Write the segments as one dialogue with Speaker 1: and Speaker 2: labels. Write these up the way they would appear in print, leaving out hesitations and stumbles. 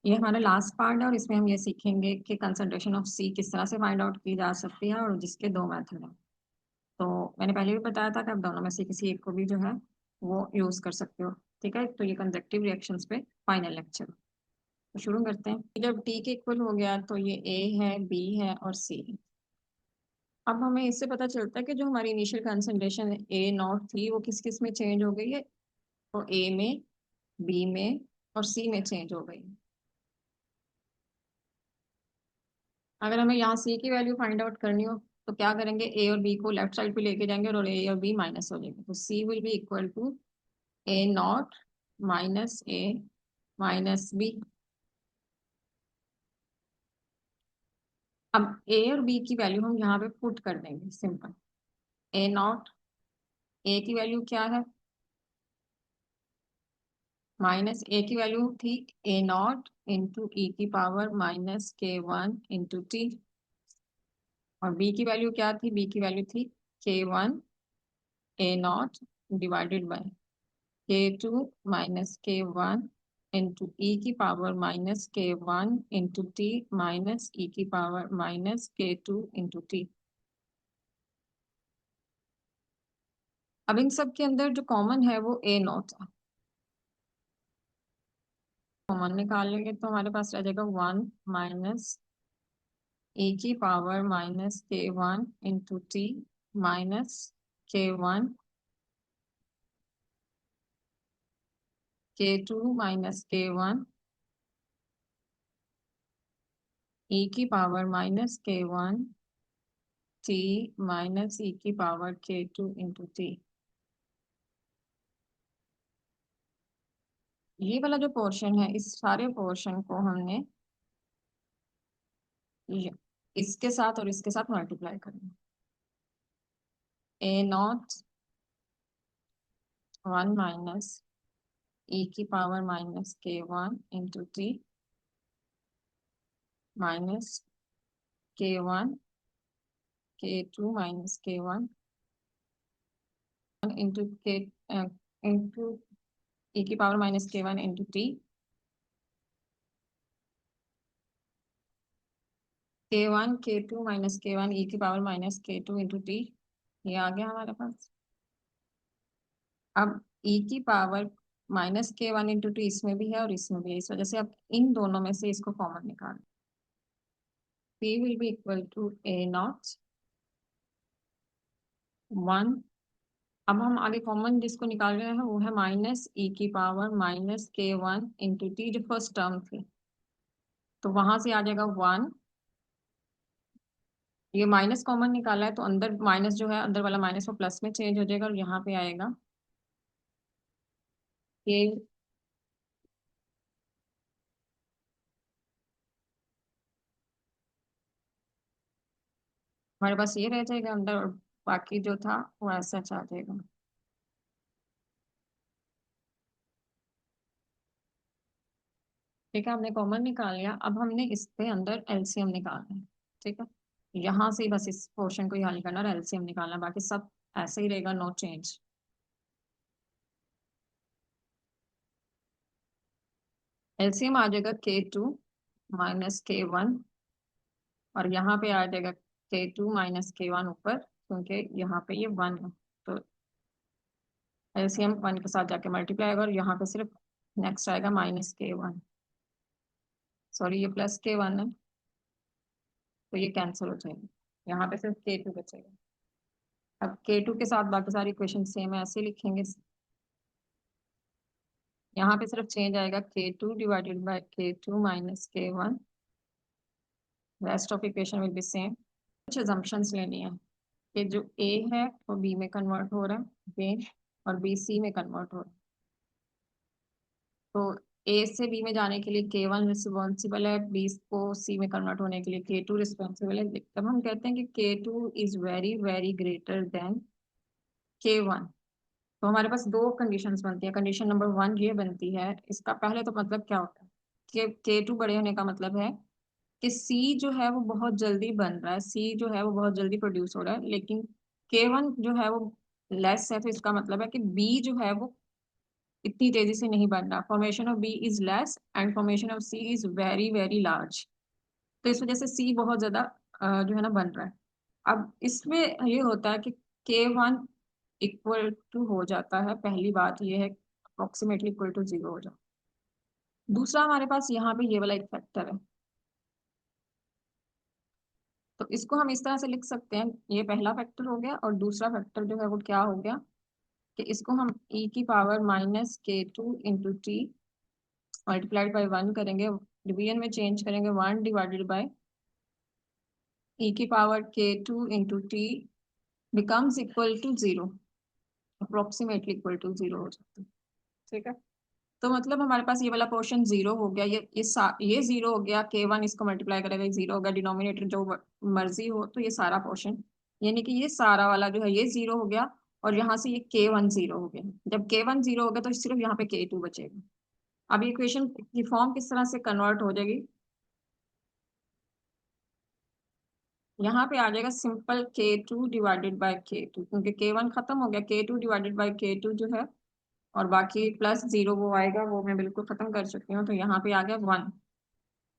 Speaker 1: ये हमारा last part है और इसमें हम ये सीखेंगे कि कंसंट्रेशन ऑफ सी किस तरह से फाइंड आउट की जा सकती है और जिसके दो मेथड हैं। तो मैंने पहले भी बताया था कि आप दोनों में से किसी एक को भी जो है वो यूज कर सकते हो। ठीक है, तो ये कंजक्टिव रिएक्शंस पे फाइनल लेक्चर। तो शुरू करते हैं। जब टी के इक्वल हो गया तो ये ए है, बी है और सी है। अब हमें इससे पता चलता है कि जो हमारी इनिशियल कंसंट्रेशन ए नॉट थी वो किस किस में चेंज हो गई है। तो ए में, बी में और सी में चेंज हो गई है। अगर हमें यहाँ सी की वैल्यू फाइंड आउट करनी हो तो क्या करेंगे, ए और बी को लेफ्ट साइड पे लेके जाएंगे और ए और बी माइनस हो जाएंगे। तो C will be equal to A not minus A minus B. अब ए और बी की वैल्यू हम यहाँ पे पुट कर देंगे सिंपल। ए नॉट, ए की वैल्यू क्या है, माइनस ए की वैल्यू थी ए नॉट इंटू ई की पावर माइनस के वन इंटू टी। और बी की वैल्यू क्या थी, बी की वैल्यू थी के one A not divided by के टू माइनस के वन इंटू ई की पावर माइनस के वन इंटू टी माइनस ई की पावर माइनस के टू इंटू टी। अब इन सब के अंदर जो कॉमन है वो ए नॉट है। कॉमन निकालेंगे तो हमारे पास रह जाएगा वन माइनस ए की पावर माइनस के वन इंटू टी माइनस के वन के टू माइनस के वन ई की पावर माइनस के वन टी माइनस ई की पावर के टू इंटू टी। ये वाला जो पोर्शन है इस सारे पोर्शन को हमने ये- इसके साथ और इसके साथ मल्टीप्लाई करना। ए नॉट वन माइनस ई की पावर माइनस के वन इंटू टी माइनस के वन के टू माइनस के वन इंटू के इंटू ई की पावर माइनस के वन इंटू टी के वन के टू माइनस के वन ई की पावर माइनस के टू इंटू टी। ये आ गया हमारे पास। अब ई की पावर माइनस के वन इंटू टी इसमें भी है और इसमें भी है, इस वजह से अब इन दोनों में से इसको कॉमन निकाल। P will be equal to A naught one. अब हम आगे कॉमन जिसको निकाल रहे हैं वो है माइनस ई की पावर माइनस के वन इंटू टी, जो फर्स्ट टर्म थी। तो वहां से आ जाएगा वन। ये माइनस कॉमन निकाला है तो अंदर माइनस जो है अंदर वाला माइनस वो प्लस में चेंज हो जाएगा और यहाँ पे आएगा के। हमारे पास ये रह जाएगा अंदर और बाकी जो था वो ऐसा आ जाएगा। ठीक है, हमने कॉमन निकाल लिया। अब हमने इसके अंदर एलसीएम निकालना है। ठीक है, यहाँ से ही बस इस पोर्शन को ही हल करना और एलसीएम निकालना है, बाकी सब ऐसे ही रहेगा, नो चेंज। एलसीएम आ जाएगा के टू माइनस के वन और यहाँ पे आ जाएगा के टू माइनस के वन ऊपर, क्योंकि यहाँ पे ये वन है। तो एलसीएम वन के साथ जाके मल्टीप्लाई होगा और यहाँ पे सिर्फ नेक्स्ट आएगा माइनस के वन। सॉरी, ये प्लस के वन है तो ये कैंसिल हो जाएगा, यहाँ पे सिर्फ के टू बचेगा। अब के टू के साथ बाकी सारी इक्वेशन सेम है, ऐसे लिखेंगे। यहाँ पे सिर्फ चेंज आएगा के टू डिवाइडेड बाई के टू माइनस के one. Rest of equation will be same. कुछ assumptions लेनी है कि जो ए है वो बी में कन्वर्ट हो रहा है, बी, और बी सी में कन्वर्ट हो रहा है। तो ए से बी में जाने के लिए के वन रिस्पॉन्सिबल है, बी को सी में कन्वर्ट होने के लिए के टू रिस्पॉन्सिबल है। तब हम कहते हैं कि के two is very very greater than के वन। तो हमारे पास दो कंडीशंस बनती है। कंडीशन नंबर वन ये बनती है, इसका पहले तो मतलब क्या होता है कि के टू बड़े होने का मतलब है कि सी जो है वो बहुत जल्दी बन रहा है, सी जो है वो बहुत जल्दी प्रोड्यूस हो रहा है, लेकिन के वन जो है वो लेस है। तो इसका मतलब है कि बी जो है वो इतनी तेजी से नहीं बन रहा। Formation of B is less and formation of C is very very large. तो इस वजह से सी बहुत ज्यादा जो है ना बन रहा है। अब इसमें ये होता है कि K1 इक्वल टू हो जाता है, पहली बात ये है अप्रोक्सीमेटली इक्वल टू 0 हो जाता है। दूसरा हमारे पास यहाँ पे ये वाला एक फैक्टर है, तो इसको हम इस तरह से लिख सकते हैं। ये पहला फैक्टर हो गया, और दूसरा फैक्टर जो है वो क्या हो गया कि इसको हम e की power -K2 × t multiplied by 1 करेंगे, डिवीजन में चेंज करेंगे, 1 डिवाइडेड बाई e की power K2 × t becomes equal to 0, approximately equal to 0 हो जाता है। ठीक है, तो मतलब हमारे पास ये वाला पोर्शन 0 हो गया, ये 0 हो गया। K1 इसको मल्टीप्लाई करेगा, 0 हो गया, डिनोमिनेटर जो मर्जी हो, तो ये सारा पोर्शन, यानी कि ये सारा वाला जो है ये 0 हो गया, और यहाँ से ये K1 0 हो गया। जब K1 0 हो गया तो सिर्फ यहाँ पे K2 बचेगा। अब ये इक्वेशन की फॉर्म किस तरह से कन्वर्ट हो जाएगी, यहाँ पे आ जाएगा simple K2 divided by K2, क्योंकि K1 खत्म हो गया, K2 डिवाइडेड बाई K2 जो है, और बाकी प्लस 0 वो आएगा, वो मैं बिल्कुल खत्म कर चुकी हूँ। तो यहाँ पे आ गया 1,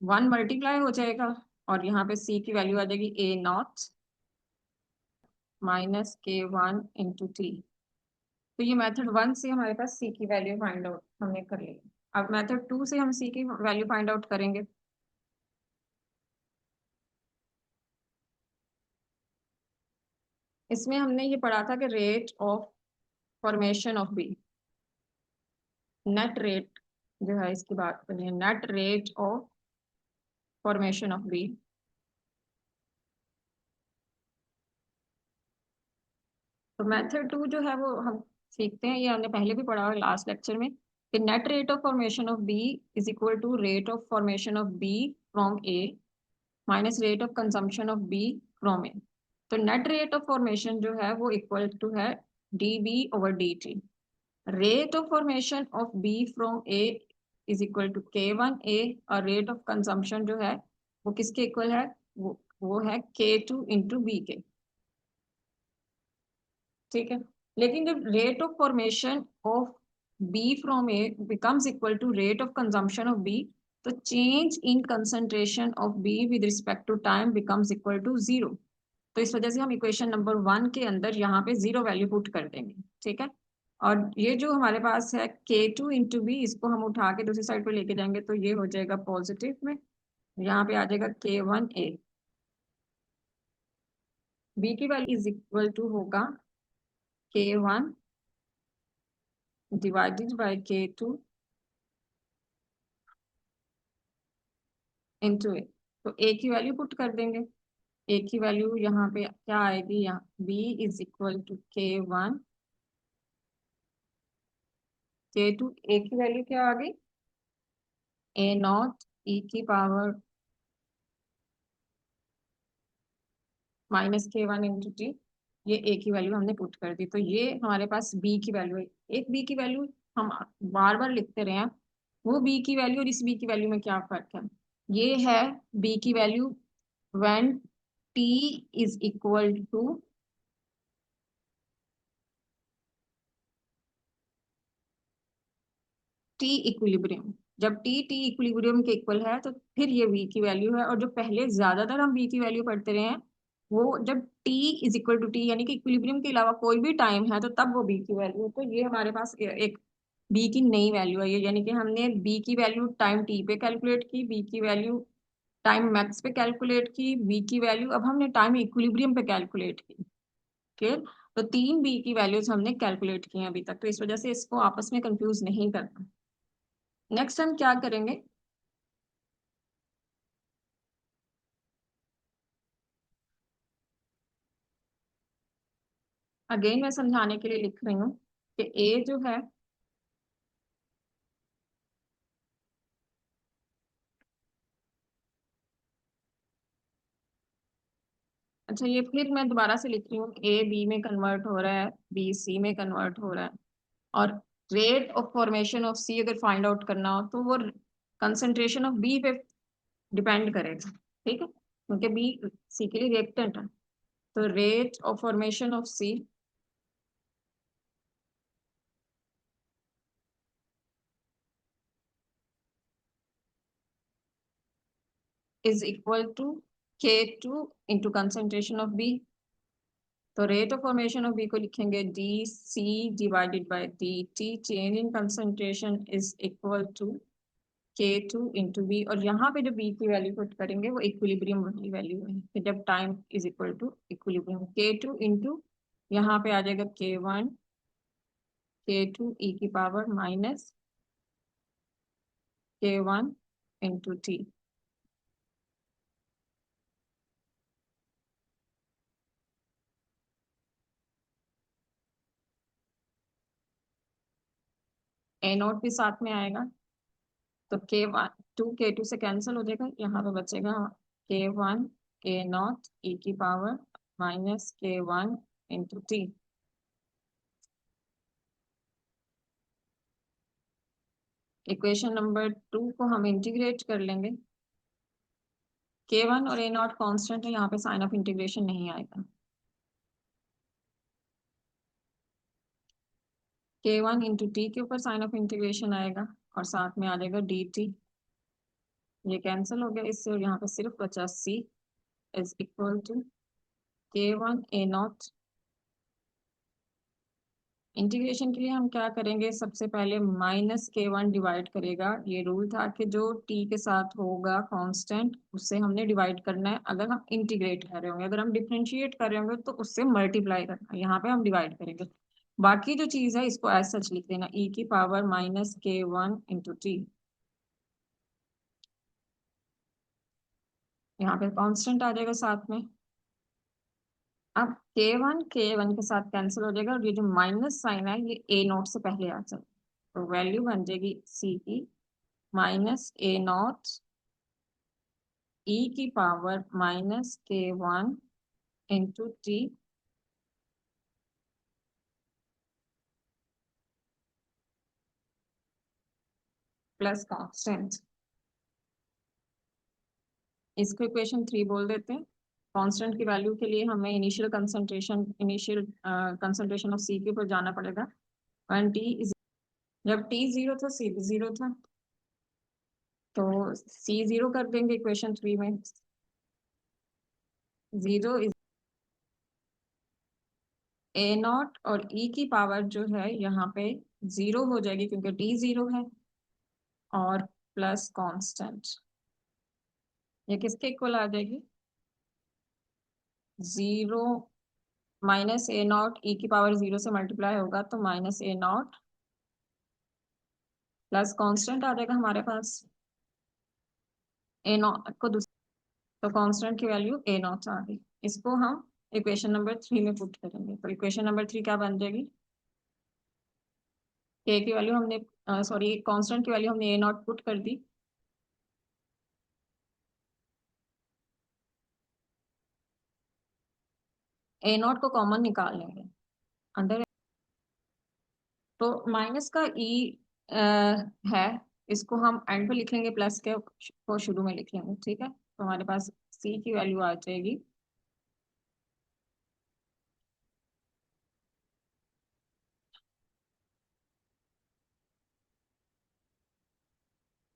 Speaker 1: 1 मल्टीप्लाई हो जाएगा, और यहाँ पे C की वैल्यू आ जाएगी A0 -K1 × t। तो ये मेथड 1 से हमारे पास C की वैल्यू फाइंड आउट हमने कर ली। अब मेथड 2 से हम C की वैल्यू फाइंड आउट करेंगे। इसमें हमने ये पढ़ा था कि rate of formation of B, net rate जो है, इसकी बात करें, net rate of formation of B. तो मेथड 2 जो है वो हम सीखते हैं, ये हमने पहले भी पढ़ा हुआ लास्ट लेक्चर में, कि net rate of formation of B is equal to rate of formation of B from A minus rate of consumption of B from A. तो नेट रेट ऑफ फॉर्मेशन जो है वो इक्वल टू है dB/dt। Rate of formation of B from A is equal to K1A, और rate of consumption जो है वो किसके इक्वल है, वो है K2 × B के। ठीक है, लेकिन जब rate of formation of B from A becomes equal to rate of consumption of B, तो change in concentration of B with respect to time becomes equal to 0। तो इस वजह से हम इक्वेशन नंबर 1 के अंदर यहाँ पे 0 वैल्यू पुट कर देंगे। ठीक है, और ये जो हमारे पास है K2 × B, इसको हम उठा के दूसरी साइड पे लेके जाएंगे, तो ये हो जाएगा पॉजिटिव में, यहाँ पे आ जाएगा K1A। बी की वैल्यू इज इक्वल टू होगा K1 divided by K2 × A। तो A की वैल्यू पुट कर देंगे, A की वैल्यू यहाँ पे क्या आएगी, यहाँ B is equal to K1 K2, A की वैल्यू क्या आ गई, A0 e की पावर -K1 × t। ये A की वैल्यू हमने पुट कर दी, तो ये हमारे पास B की वैल्यू है। एक B की वैल्यू हम बार बार लिखते रहे हैं, वो B की वैल्यू और इस B की वैल्यू में क्या फर्क है, ये है B की value when t is equal to T equilibrium. जब टी इक्विलिब्रियम के इक्वल है तो फिर ये v की वैल्यू है, और जो पहले ज्यादातर हम v की वैल्यू पढ़ते रहे हैं, वो जब t is equal to T, यानी कि इक्विलिब्रियम के अलावा कोई भी टाइम है, तो तब वो b की वैल्यू है। तो ये हमारे पास एक b की नई वैल्यू है ये, यानी कि हमने b की वैल्यू टाइम t पे कैलकुलेट की, b की वैल्यू टाइम मैक्स पे कैलकुलेट की, b की वैल्यू अब हमने टाइम इक्विलिब्रियम पे कैलकुलेट की। ठीक, तो 3 b की वैल्यूज हमने कैलकुलेट की हैं अभी तक, तो इस वजह से इसको आपस में कंफ्यूज नहीं करना। नेक्स्ट हम क्या करेंगे, अगेन मैं समझाने के लिए लिख रही हूँ कि ए जो है, अच्छा ये फिर मैं दोबारा से लिख रही हूँ, ए बी में कन्वर्ट हो रहा है, बी सी में कन्वर्ट हो रहा है, और रेट ऑफ फॉर्मेशन ऑफ सी अगर फाइंड आउट करना हो तो वो कंसंट्रेशन ऑफ बी पे डिपेंड करेगा। ठीक है, क्योंकि बी सी के लिए रिएक्टेंट है। तो rate of formation of C is equal to K2 into concentration of B. तो rate of formation of B को लिखेंगे D C divided by D T, change in concentration is equal to K2 into B, और यहाँ पे जो B की value put करेंगे वो इक्विलिब्रियम वाली वैल्यू है कि जब time is equal to equilibrium. K2 into यहाँ पे आ जाएगा K1 K2 e की power minus K1 into T. A note भी साथ में आएगा, तो K2 से कैंसिल हो जाएगा, यहाँ पे बचेगा K1 ए नॉट ई की power minus K1 into T. Equation number 2 को हम इंटीग्रेट कर लेंगे। K1 और ए नॉट कॉन्स्टेंट है, यहाँ पे साइन ऑफ इंटीग्रेशन नहीं आएगा। K1 इंटू टी के ऊपर साइन ऑफ इंटीग्रेशन आएगा और साथ में आ जाएगा डी टी। ये कैंसिल हो गया इससे, और यहाँ पे सिर्फ बचा C is equal to K1 A naught. Integration के लिए हम क्या करेंगे, सबसे पहले -K1 डिवाइड करेगा। ये रूल था कि जो t के साथ होगा कांस्टेंट उससे हमने डिवाइड करना है अगर हम इंटीग्रेट कर रहे होंगे। अगर हम डिफरेंशिएट कर रहे होंगे तो उससे मल्टीप्लाई करना है, यहाँ पे हम डिवाइड करेंगे। बाकी जो चीज है इसको एज सच लिख देना, e की पावर -K1 इंटू टी। यहाँ पे कांस्टेंट आ जाएगा साथ में। अब K1 के साथ कैंसिल हो जाएगा, और ये जो माइनस साइन है ये ए नोट से पहले आ जाएगा, तो वैल्यू बन जाएगी C की -A0 e की power -K1 into T plus constant. इसको इक्वेशन 3 बोल देते हैं। कांस्टेंट की वैल्यू के लिए हमें इनिशियल कंसंट्रेशन ऑफ सी के ऊपर जाना पड़ेगा। वन टी इज, जब टी जीरो था सी भी जीरो था, तो सी जीरो कर देंगे इक्वेशन 3 में। जीरो इज ए नॉट, और ई की पावर जो है यहाँ पे जीरो हो जाएगी क्योंकि टी जीरो है, और प्लस कांस्टेंट। ये किसके इक्वल आ जाएगी, जीरो -A0 ई की पावर जीरो से मल्टीप्लाई होगा तो -A0 प्लस कांस्टेंट आ जाएगा हमारे पास ए नॉट को तो कांस्टेंट की वैल्यू A0 आ गई। इसको हम इक्वेशन नंबर 3 में पुट करेंगे, तो इक्वेशन नंबर 3 क्या बन जाएगी, के की वैल्यू हमने सॉरी कांस्टेंट की वैल्यू हमने A0 पुट कर दी। A0 को कॉमन निकाल लेंगे अंदर, तो माइनस का ई है, इसको हम एंड पे लिख लेंगे, प्लस के को शुरू में लिख लेंगे, ठीक है। तो हमारे पास सी की वैल्यू आ जाएगी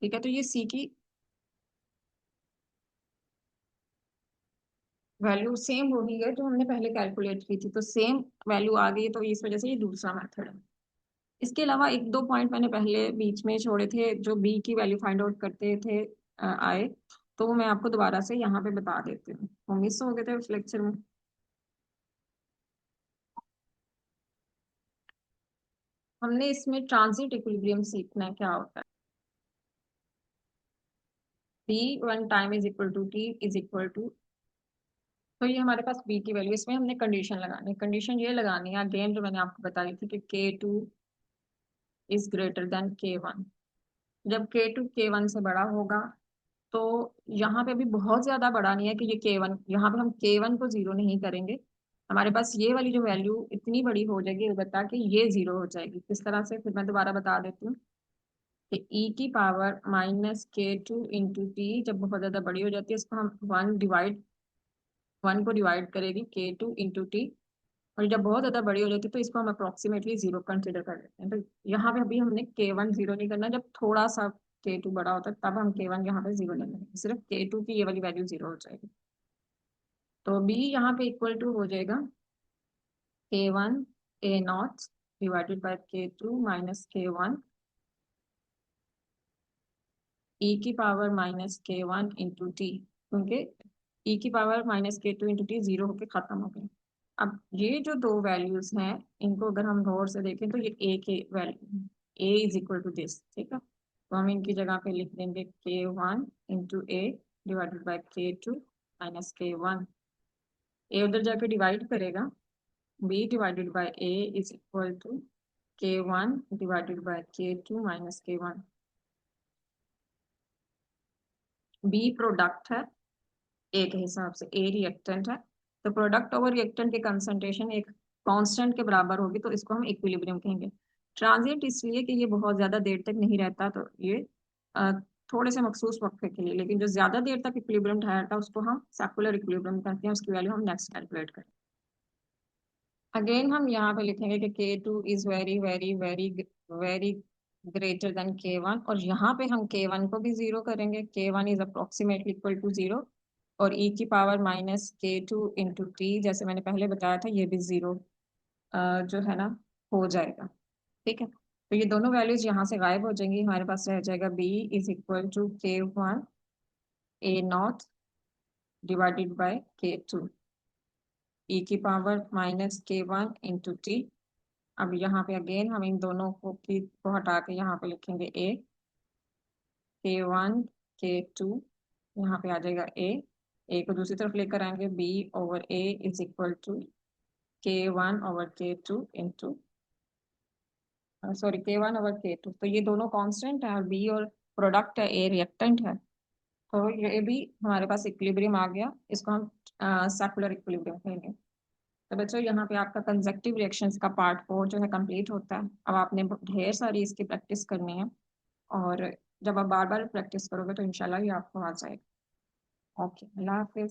Speaker 1: ठीक है। तो ये सी की वैल्यू सेम वही है जो हमने पहले कैलकुलेट की थी, तो सेम वैल्यू आ गई, तो इस वजह से ये दूसरा मेथड है। इसके अलावा एक दो पॉइंट मैंने पहले बीच में छोड़े थे जो बी की वैल्यू फाइंड आउट करते थे आए, तो वो मैं आपको दोबारा से यहाँ पे बता देती हूँ, वो मिस हो गए थे उस लेक्चर में। हमने इसमें ट्रांजिट इक्विलिब्रियम सीखना है क्या होता है। B when time is equal to T is equal to, तो ये हमारे पास बी की वैल्यू, इसमें हमने कंडीशन लगानी है। कंडीशन ये लगानी है अगेन जो मैंने आपको बताई थी कि K2 is greater than K1। जब K2 K1 से बड़ा होगा, तो यहाँ पे अभी बहुत ज्यादा बड़ा नहीं है कि ये K1, यहाँ पे हम K1 को जीरो नहीं करेंगे, हमारे पास ये वाली जो वैल्यू इतनी बड़ी हो जाएगी बता कि ये जीरो हो जाएगी। किस तरह से, फिर मैं दोबारा बता देती हूँ कि e की पावर -K2 इंटू टी जब बहुत ज्यादा बड़ी हो जाती है, इसको हम वन को डिवाइड करेगी K2 इंटू टी, और जब बहुत ज्यादा बड़ी हो जाती है तो इसको हम अप्रोक्सीमेटली जीरो कंसिडर कर लेते हैं। तो यहाँ पे अभी हमने K1 जीरो नहीं करना, जब थोड़ा सा K2 बड़ा होता है तब हम K1 यहाँ पे 0 लेंगे, सिर्फ K2 की ये वाली वैल्यू 0 हो जाएगी। तो B यहाँ पे इक्वल टू हो जाएगा K1 A0 divided by K2 minus K1 e की power minus K1 into T, क्योंकि e की power minus K2 into T 0 होके खत्म हो गए। अब ये जो दो वैल्यूज हैं इनको अगर हम गौर से देखें तो ये a के value, a is equal to this, ठीक है। तो हम इनकी जगह पे लिख देंगे K1 into A divided by K2 minus K1। a उधर जाके डिवाइड करेगा, b divided by a is equal to K1 divided by K2 minus K1। b product है ए के हिसाब से, ए रिएक्टेंट है, तो प्रोडक्ट ओवर रिएक्टेंट की कंसंट्रेशन एक कांस्टेंट के बराबर होगी, तो इसको हम इक्विलिब्रियम कहेंगे। ट्रांजिएंट इसलिए कि ये बहुत ज्यादा देर तक नहीं रहता, तो ये अ, थोड़े से मखसूस वक्त के लिए, लेकिन जो ज्यादा देर तक इक्विलिब्रियम ठहरता है उसको हम सर्कुलर इक्विलिब्रियम कहते हैं। उसकी वैल्यू हम नेक्स्ट कैलकुलेट करें। अगेन हम यहाँ पे लिखेंगे कि K2 is very very very very greater than K1, और यहाँ पे हम K1 को भी जीरो करेंगे। K1 is approximately equal to zero, और e की power minus K2 into T, जैसे मैंने पहले बताया था, ये भी जीरो जो है ना हो जाएगा। ठीक है, तो ये दोनों वैल्यूज यहाँ से गायब हो जाएंगी, हमारे पास रह जाएगा b is equal to K1 A0 divided by K2 e की power minus K1 into T. अब यहाँ पे अगेन हम इन दोनों को हटा के यहाँ पे लिखेंगे a, K1 K2, यहाँ पे आ जाएगा a को दूसरी तरफ लेकर आएंगे, b over a is equal to K1 over K2 into sorry K1 over K2। तो ये दोनों कांस्टेंट है और b और प्रोडक्ट है, a रिएक्टेंट है, तो ये भी हमारे पास इक्विलिब्रियम आ गया। इसको हम सर्कुलर इक्विलिब्रियम कहेंगे। तो बच्चों यहाँ पे आपका कंजक्टिव रिएक्शंस का पार्ट 4 जो है कंप्लीट होता है। अब आपने ढेर सारी इसकी प्रैक्टिस करनी है, और जब आप बार बार प्रैक्टिस करोगे तो इंशाल्लाह ये आपको आ जाएगा। ओके, अल्लाह हाफिज।